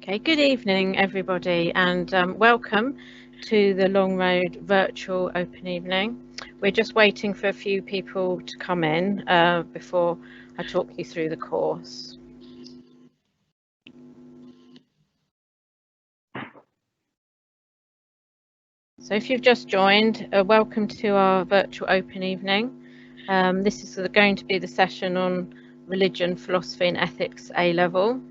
Okay, good evening everybody, and welcome to the Long Road virtual open evening. We're just waiting for a few people to come in before I talk you through the course. So if you've just joined, welcome to our virtual open evening. This is going to be the session on Religion, Philosophy and Ethics A-Level.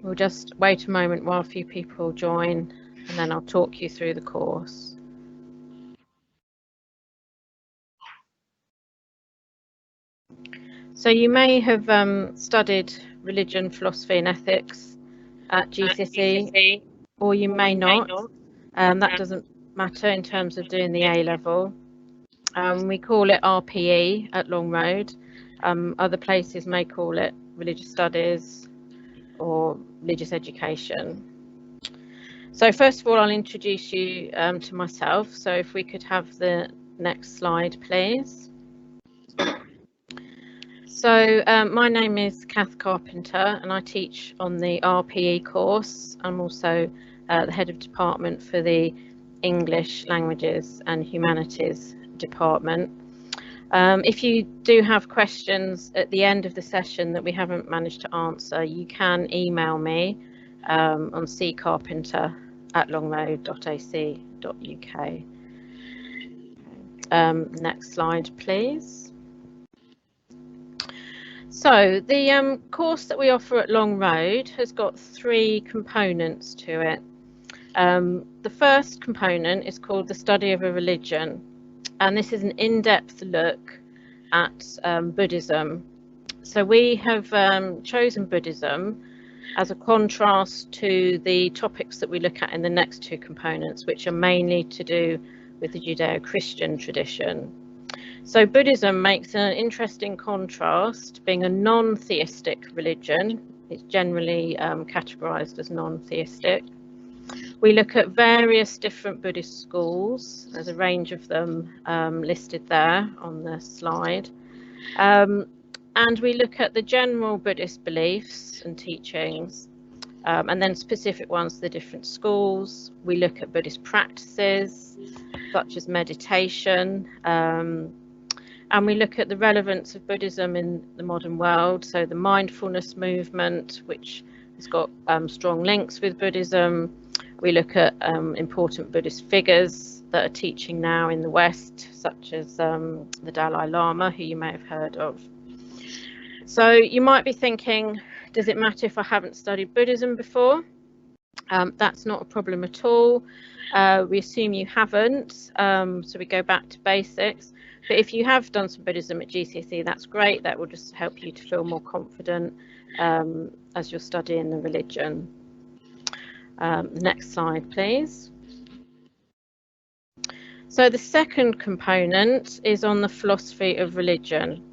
We'll just wait a moment while a few people join, and then I'll talk you through the course. So you may have studied religion, philosophy and ethics at GCSE, or you may not. That doesn't matter in terms of doing the A-level. We call it RPE at Long Road. Other places may call it religious studies or religious education. So first of all, I'll introduce you to myself. So if we could have the next slide, please. So my name is Kath Carpenter and I teach on the RPE course. I'm also the head of department for the English, Languages and Humanities department. If you do have questions at the end of the session that we haven't managed to answer, you can email me on ccarpenter@longroad.ac.uk. Next slide, please. So the course that we offer at Long Road has got three components to it. The first component is called the study of a religion, and this is an in-depth look at Buddhism. So we have chosen Buddhism as a contrast to the topics that we look at in the next two components, which are mainly to do with the Judeo-Christian tradition. So Buddhism makes an interesting contrast, being a non-theistic religion. It's generally categorized as non-theistic. We look at various different Buddhist schools. There's a range of them listed there on the slide. And we look at the general Buddhist beliefs and teachings, and then specific ones to the different schools. We look at Buddhist practices, such as meditation, and we look at the relevance of Buddhism in the modern world. So the mindfulness movement, which has got strong links with Buddhism. We look at important Buddhist figures that are teaching now in the West, such as the Dalai Lama, who you may have heard of. So you might be thinking, does it matter if I haven't studied Buddhism before? That's not a problem at all. We assume you haven't, so we go back to basics. But if you have done some Buddhism at GCSE, that's great. That will just help you to feel more confident as you're studying the religion. Next slide, please. So the second component is on the philosophy of religion.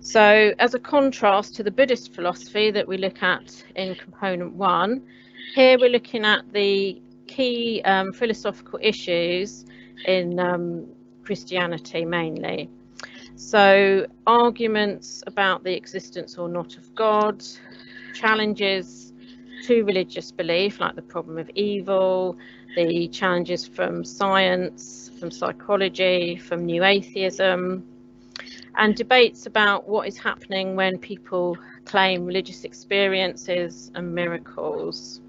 So as a contrast to the Buddhist philosophy that we look at in component one, here we're looking at the key philosophical issues in Christianity mainly. So arguments about the existence or not of God, challenges to religious belief like the problem of evil, the challenges from science, from psychology, from new atheism, and debates about what is happening when people claim religious experiences and miracles.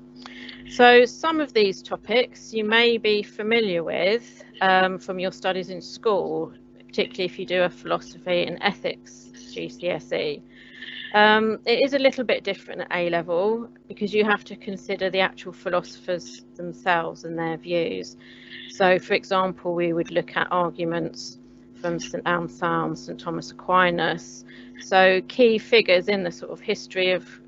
So some of these topics you may be familiar with from your studies in school, particularly if you do a philosophy and ethics GCSE. It is a little bit different at A-level because you have to consider the actual philosophers themselves and their views. So for example, we would look at arguments from St. Anselm, St. Thomas Aquinas, so key figures in the sort of history of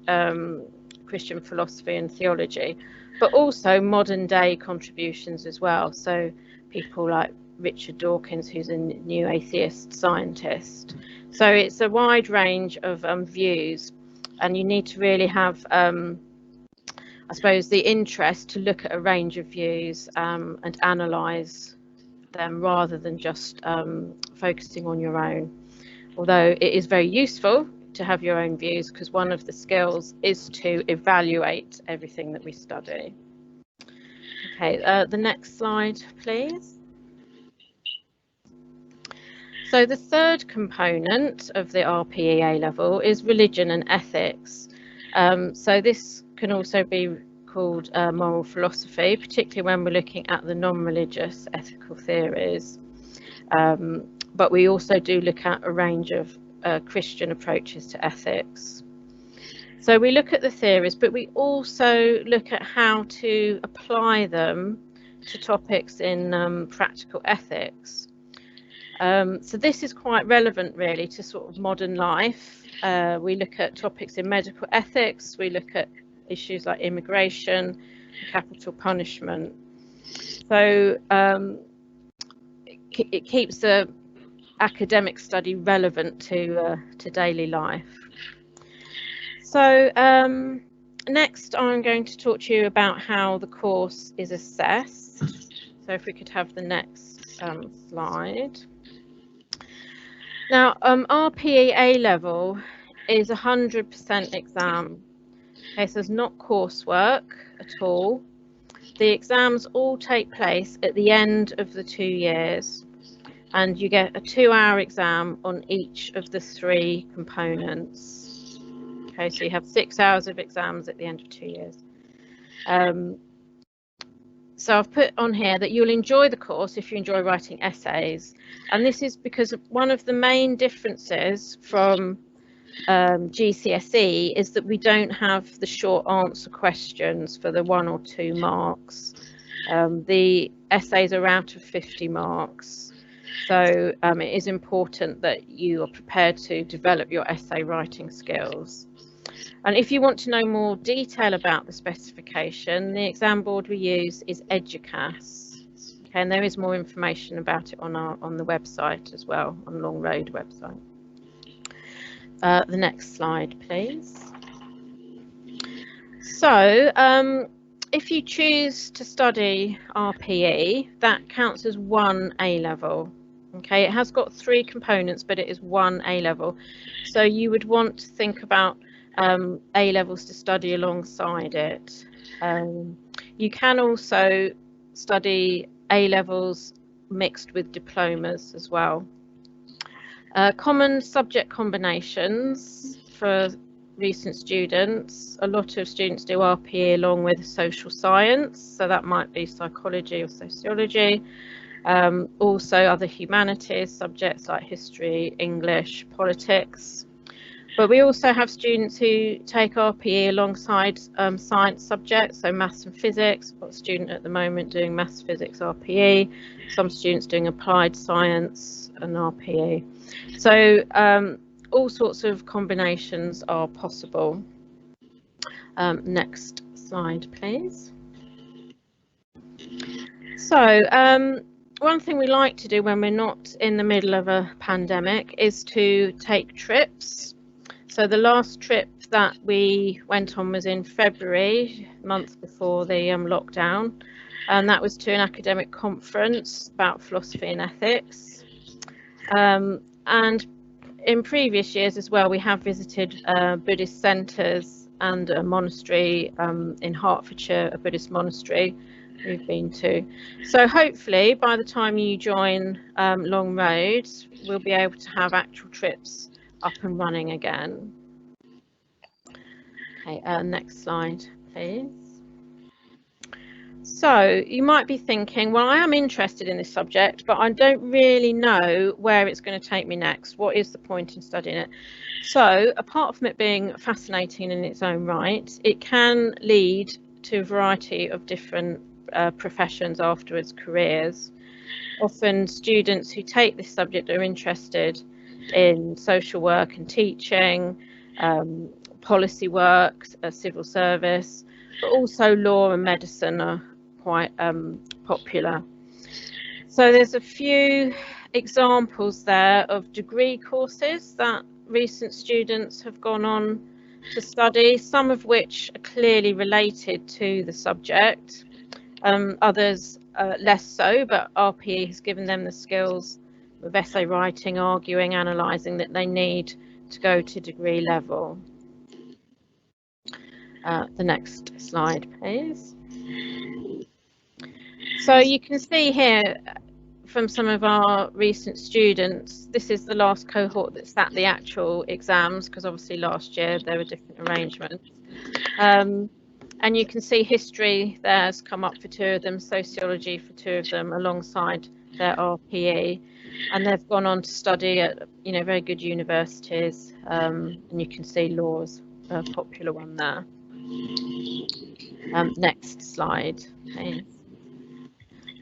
Christian philosophy and theology, but also modern day contributions as well. So people like Richard Dawkins, who's a new atheist scientist. So it's a wide range of views, and you need to really have, I suppose, the interest to look at a range of views and analyse them rather than just focusing on your own. Although it is very useful to have your own views, because one of the skills is to evaluate everything that we study. Okay, the next slide, please. So the third component of the RPE A-level is religion and ethics. So this can also be called moral philosophy, particularly when we're looking at the non-religious ethical theories. But we also do look at a range of Christian approaches to ethics. So we look at the theories, but we also look at how to apply them to topics in practical ethics. So this is quite relevant really to sort of modern life. We look at topics in medical ethics, we look at issues like immigration, capital punishment. So it keeps the academic study relevant to daily life. So next I'm going to talk to you about how the course is assessed. So if we could have the next slide. Now RPE A-level is 100% exam. Okay, so there's not coursework at all. The exams all take place at the end of the 2 years, and you get a 2-hour exam on each of the 3 components. Okay, so you have 6 hours of exams at the end of 2 years. So I've put on here that you'll enjoy the course if you enjoy writing essays, and this is because one of the main differences from GCSE is that we don't have the short answer questions for the 1 or 2 marks. The essays are out of 50 marks, so it is important that you are prepared to develop your essay writing skills. And if you want to know more detail about the specification, the exam board we use is Educas. Okay, and there is more information about it on the website as well, on Long Road website. The next slide, please. So if you choose to study RPE, that counts as 1 A-level. Okay, it has got 3 components, but it is 1 A-level. So you would want to think about A-levels to study alongside it. You can also study A-levels mixed with diplomas as well. Common subject combinations for recent students. A lot of students do RPE along with social science, so that might be psychology or sociology. Also other humanities subjects like history, English, politics. But we also have students who take RPE alongside science subjects, so maths and physics. I've got a student at the moment doing maths, physics, RPE. Some students doing applied science and RPE. So all sorts of combinations are possible. Next slide, please. So one thing we like to do when we're not in the middle of a pandemic is to take trips. So the last trip that we went on was in February, a month before the lockdown, and that was to an academic conference about philosophy and ethics. And in previous years as well, we have visited Buddhist centres and a monastery in Hertfordshire, a Buddhist monastery we've been to. So hopefully by the time you join Long Road, we'll be able to have actual trips up and running again. Okay, next slide, please. So you might be thinking, well, I am interested in this subject, but I don't really know where it's going to take me next. What is the point in studying it? So apart from it being fascinating in its own right, it can lead to a variety of different professions afterwards, careers. Often students who take this subject are interested in social work and teaching, policy work, civil service, but also law and medicine are quite popular. So there's a few examples there of degree courses that recent students have gone on to study, some of which are clearly related to the subject, others less so, but RPE has given them the skills of essay writing, arguing, analysing that they need to go to degree level. The next slide, please. So you can see here from some of our recent students, this is the last cohort that sat the actual exams, because obviously last year there were different arrangements. And you can see history there's come up for 2 of them, sociology for 2 of them, alongside their RPE, and they've gone on to study at very good universities, and you can see law's a popular one there. Next slide, please.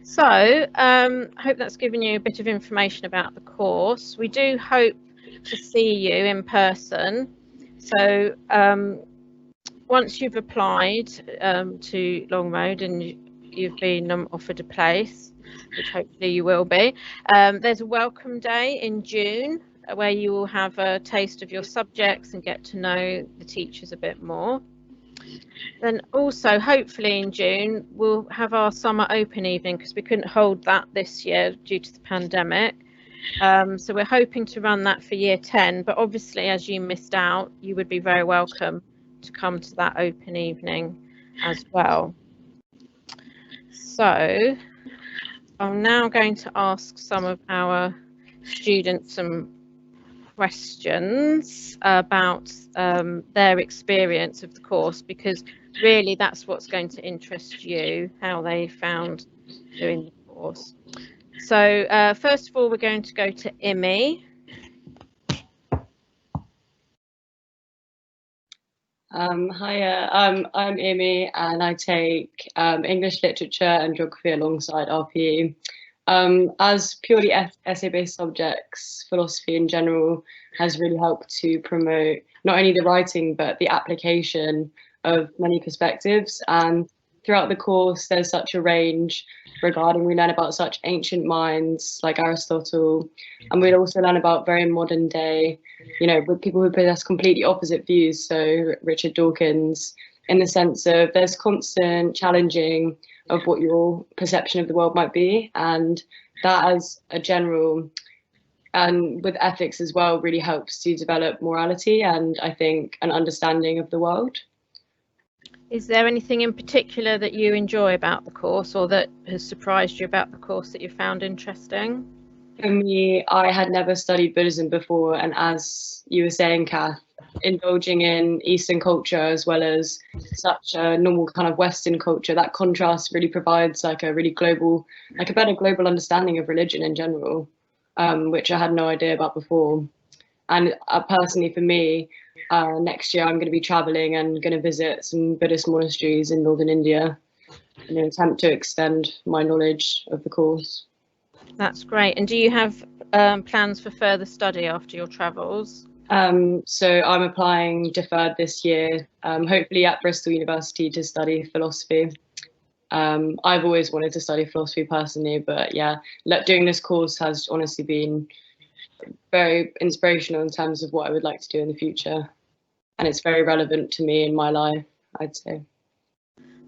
So I hope that's given you a bit of information about the course. We do hope to see you in person. So once you've applied to Long Road and you've been offered a place, which hopefully you will be, there's a welcome day in June where you will have a taste of your subjects and get to know the teachers a bit more. Then also, hopefully in June, we'll have our summer open evening, because we couldn't hold that this year due to the pandemic. So we're hoping to run that for year 10, but obviously as you missed out, you would be very welcome to come to that open evening as well. So I'm now going to ask some of our students some questions about their experience of the course, because really that's what's going to interest you, how they found doing the course. So first of all, we're going to go to Imi. Hiya, I'm Imi, and I take English literature and geography alongside RPE. As purely essay-based subjects, philosophy in general has really helped to promote not only the writing but the application of many perspectives. And throughout the course, there's such a range regarding, we learn about such ancient minds like Aristotle, and we'd also learn about very modern day, with people who possess completely opposite views. So Richard Dawkins, in the sense of there's constant challenging of what your perception of the world might be, and that as a general, and with ethics as well, really helps to develop morality and I think an understanding of the world. Is there anything in particular that you enjoy about the course, or that has surprised you about the course that you found interesting? For me, I had never studied Buddhism before, and as you were saying, Kath, indulging in Eastern culture as well as such a normal kind of Western culture, that contrast really provides like a really global, like a better global understanding of religion in general, which I had no idea about before. And personally for me, next year I'm going to be traveling and going to visit some Buddhist monasteries in northern India in an attempt to extend my knowledge of the course. That's great. And do you have plans for further study after your travels? So I'm applying deferred this year, hopefully at Bristol University, to study philosophy. I've always wanted to study philosophy personally, but yeah, doing this course has honestly been very inspirational in terms of what I would like to do in the future. And it's very relevant to me in my life, I'd say.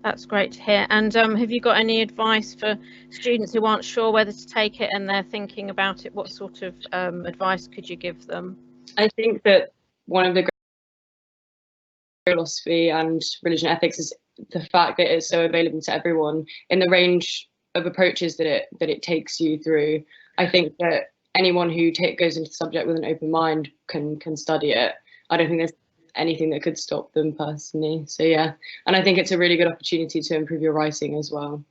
That's great to hear. And have you got any advice for students who aren't sure whether to take it and they're thinking about it? What sort of advice could you give them? I think that one of the great philosophy and religion ethics is the fact that it's so available to everyone in the range of approaches that it takes you through. I think that anyone who goes into the subject with an open mind can study it. I don't think there's anything that could stop them personally. So yeah, and I think it's a really good opportunity to improve your writing as well.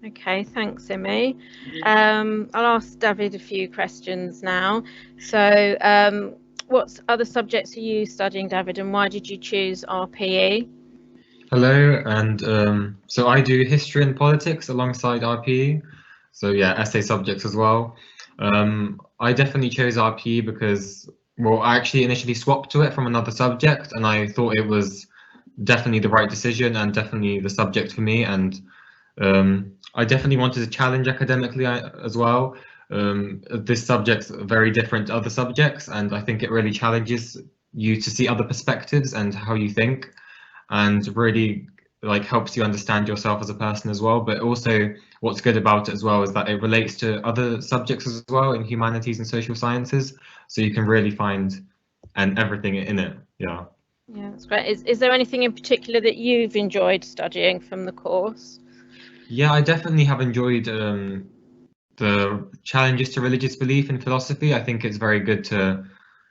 Okay, thanks, Imi. I'll ask David a few questions now. So what other subjects are you studying, David, and why did you choose RPE? Hello, and so I do history and politics alongside RPE, so yeah, essay subjects as well. I definitely chose RPE because, well, I actually initially swapped to it from another subject, and I thought it was definitely the right decision and definitely the subject for me. And I definitely wanted to challenge academically as well. This subject's very different to other subjects, and I think it really challenges you to see other perspectives and how you think, and really like helps you understand yourself as a person as well. But also what's good about it as well is that it relates to other subjects as well in humanities and social sciences. So you can really find everything in it. Yeah. Yeah, that's great. Is there anything in particular that you've enjoyed studying from the course? Yeah, I definitely have enjoyed the challenges to religious belief in philosophy. I think it's very good to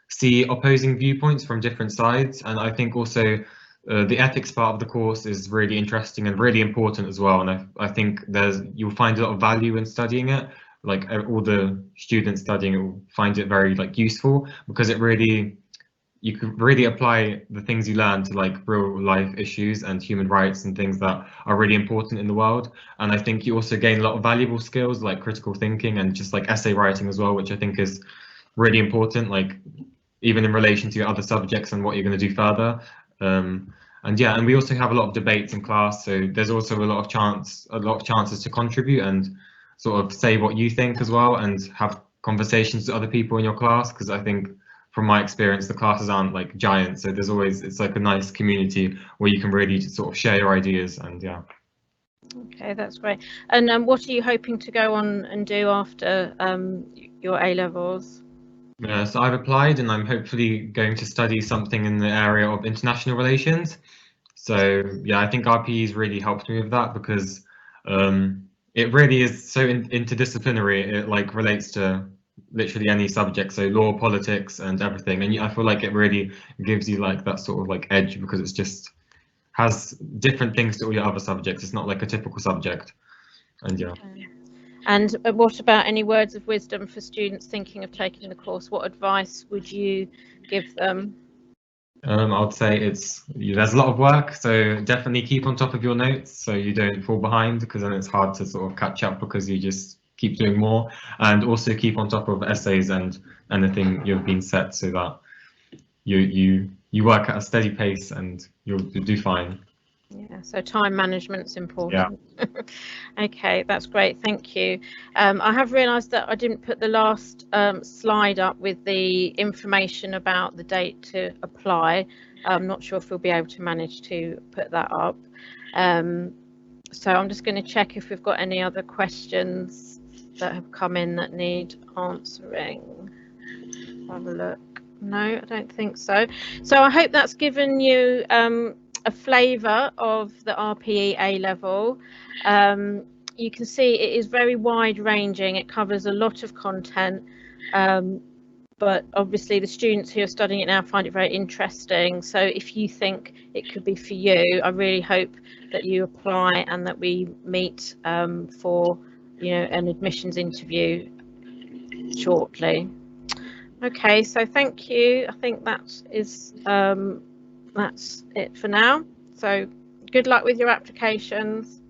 see opposing viewpoints from different sides, and I think also the ethics part of the course is really interesting and really important as well. And I think you'll find a lot of value in studying it. Like all the students studying it will find it very like useful because you can really apply the things you learn to like real life issues and human rights and things that are really important in the world. And I think you also gain a lot of valuable skills like critical thinking and just like essay writing as well, which I think is really important, like even in relation to your other subjects and what you're going to do further. And yeah, and we also have a lot of debates in class, so there's also a lot of chances to contribute and sort of say what you think as well, and have conversations with other people in your class, because I think from my experience the classes aren't like giant, so it's like a nice community where you can really sort of share your ideas. And yeah. Okay, that's great. And what are you hoping to go on and do after your A levels? Yeah, so I've applied and I'm hopefully going to study something in the area of international relations. So yeah, I think RPE's really helped me with that because it really is so interdisciplinary. It like relates to literally any subject, so law, politics, and everything. And I feel like it really gives you like that sort of like edge because it's just has different things to all your other subjects. It's not like a typical subject. And yeah. Okay. And what about any words of wisdom for students thinking of taking the course? What advice would you give them? I would say there's a lot of work, so definitely keep on top of your notes so you don't fall behind, because then it's hard to sort of catch up because you just keep doing more. And also keep on top of essays and anything you've been set so that you work at a steady pace and you'll do fine. Yeah, so time management's important. Yeah. Okay, that's great, thank you. I have realised that I didn't put the last slide up with the information about the date to apply. I'm not sure if we'll be able to manage to put that up. So I'm just going to check if we've got any other questions that have come in that need answering. Have a look. No, I don't think so. So I hope that's given you a flavour of the RPE A level. You can see it is very wide ranging. It covers a lot of content, but obviously the students who are studying it now find it very interesting. So if you think it could be for you, I really hope that you apply and that we meet for an admissions interview shortly. Okay, so thank you. I think that's it for now. So good luck with your applications.